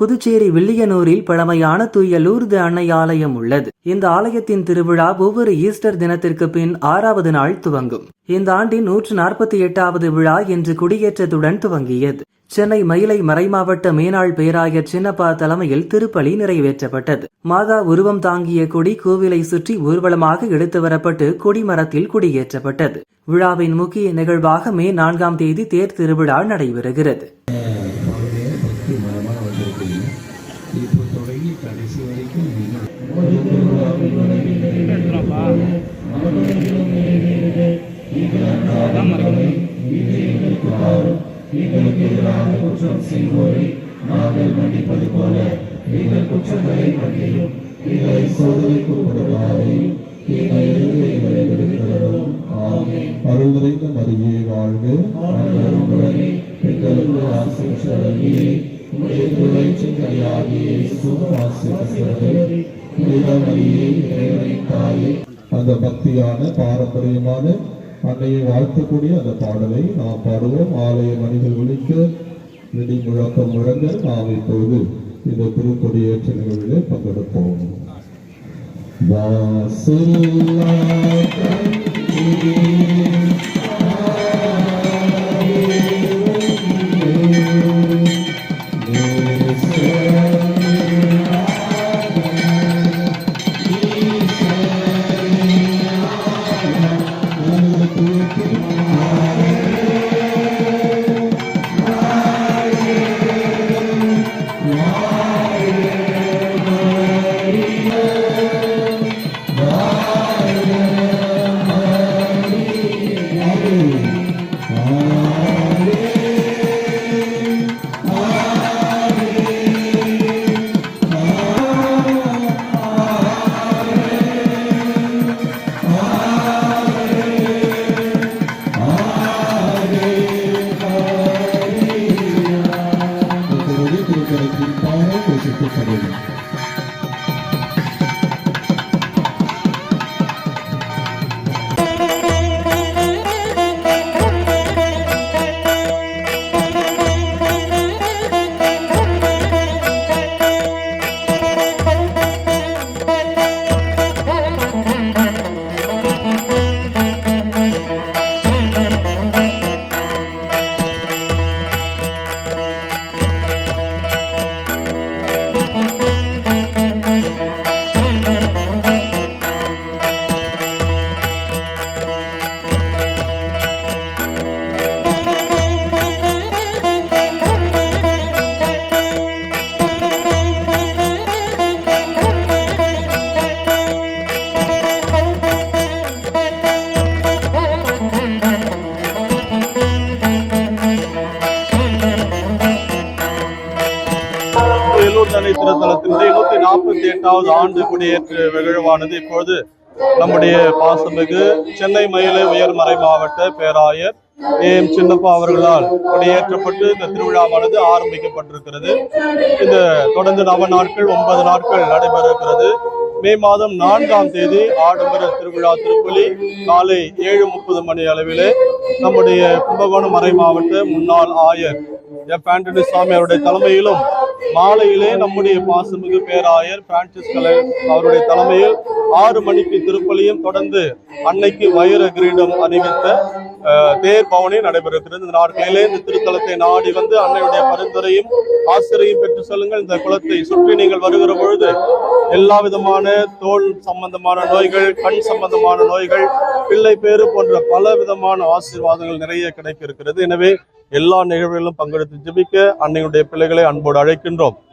புதுச்சேரி வில்லியனூரில் பழமையான தூய லூர்து அன்னை ஆலயம் உள்ளது. இந்த ஆலயத்தின் திருவிழா ஒவ்வொரு ஈஸ்டர் தினத்திற்கு பின் 6வது நாள் துவங்கும். இந்த ஆண்டின் 148வது விழா இன்று கொடியேற்றத்துடன் துவங்கியது. சென்னை மயிலை மறைமாவட்ட மேனாள் பேராயர் சின்னப்பா தலைமையில் திருப்பலி நிறைவேற்றப்பட்டது. மாதா உருவம் தாங்கிய கொடி கோவிலை சுற்றி ஊர்வலமாக எடுத்து வரப்பட்டு கொடிமரத்தில் கொடியேற்றப்பட்டது. விழாவின் முக்கிய நிகழ்வாக மே 4ஆம் தேதி தேர் திருவிழா நடைபெறுகிறது. இப்போ தொடங்கி கடைசி வரைக்கும் எங்களுக்கு எதிராக குற்றம் செய்வோரை நாங்கள் மன்னிப்பது போல எங்கள் குற்றங்களை மன்னியும், எங்களை சோதனைக்கு உட்படுத்தாதையும் எங்கள் எதிர்களை விடுவிக்கிறோம். ஆமென். அருள் நிறைந்த மரியே வாழ்க. ஆண்டவருடனே பெண்களுக்கு ஆசி பெற்றவரே, உம்முடைய திருவயிற்றின் கனியாகிய இயேசுவும் ஆசி பெற்றவரே. புனித மரியே, இறைவனின் தாயே, அந்த பக்தியான பாரம்பரியமான அன்னையை வாழ்த்தக்கூடிய அந்த பாடலை நாம் பாடுவோம். ஆலய மனிதர் ஒழிக்க நெடி முழக்கம் முழங்க நாம் இப்போது இந்த திருக்கொடியேற்ற நிகழ்விலே பங்கெடுப்போம். திருத்தலத்தினுடைய 148வது ஆண்டு குடியேற்று நிகழ்வானது இப்பொழுது நம்முடைய பாசமிகு சென்னை மயிலை உயர்மறை மாவட்ட பேராயர் சின்னப்பா அவர்களால் கொடியேற்றப்பட்டு இந்த திருவிழாவானது ஆரம்பிக்கப்பட்டிருக்கிறது. இந்த தொடர்ந்து 9 நாட்கள் 9 நாட்கள் நடைபெற இருக்கிறது. மே மாதம் 4ஆம் தேதி ஆடம்பர திருவிழா திருப்பலி காலை 7:30 மணி அளவிலே நம்முடைய கும்பகோணம் மறை மாவட்ட முன்னாள் ஆயர் ஆண்டனி சாமி அவருடைய தலைமையிலும் மாலையிலே நம்முடைய பாசமிகு பேராயர் பிரான்சிஸ் அவருடைய தலைமையில் 6 மணிக்கு திருப்பலியும் தொடர்ந்து அன்னைக்கு வைர கிரீடம் அணிவித்த தேர் பவனி நடைபெறுகிறது. இந்த நாட்களிலே இந்த திருத்தலத்தை நாடி வந்து அன்னையுடைய பரிந்துரையும் ஆசிரியையும் பெற்று செல்லுங்கள். இந்த குளத்தை சுற்றி நீங்கள் வருகிற பொழுது எல்லா விதமான தோல் சம்பந்தமான நோய்கள், கண் சம்பந்தமான நோய்கள், பிள்ளை பேறு போன்ற பல விதமான ஆசீர்வாதங்கள் நிறைய கிடைக்க இருக்கிறது. எனவே எல்லா நிகழ்வுகளிலும் பங்கெடுத்து ஜெபிக்க அன்னையுடைய பிள்ளைகளை அன்போடு அழைக்கின்றோம்.